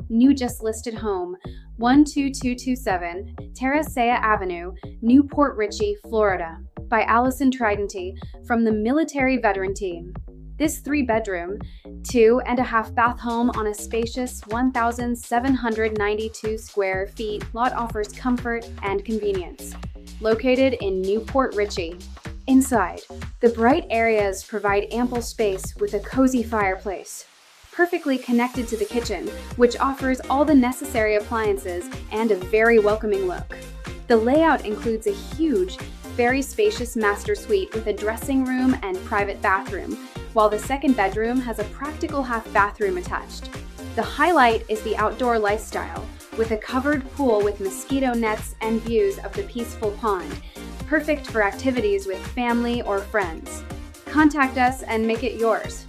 New just listed home, 12227 TERRA Avenue, New Port Richey, Florida, by Allison Tridenty from the Military Veteran Team. This 3-bedroom, 2.5 bath home on a spacious 1,792 square feet lot offers comfort and convenience. Located in New Port Richey. Inside, the bright areas provide ample space with a cozy fireplace, perfectly connected to the kitchen, which offers all the necessary appliances and a very welcoming look. The layout includes a huge, very spacious master suite with a dressing room and private bathroom, while the second bedroom has a practical half bathroom attached. The highlight is the outdoor lifestyle, with a covered pool with mosquito nets and views of the peaceful pond, perfect for activities with family or friends. Contact us and make it yours.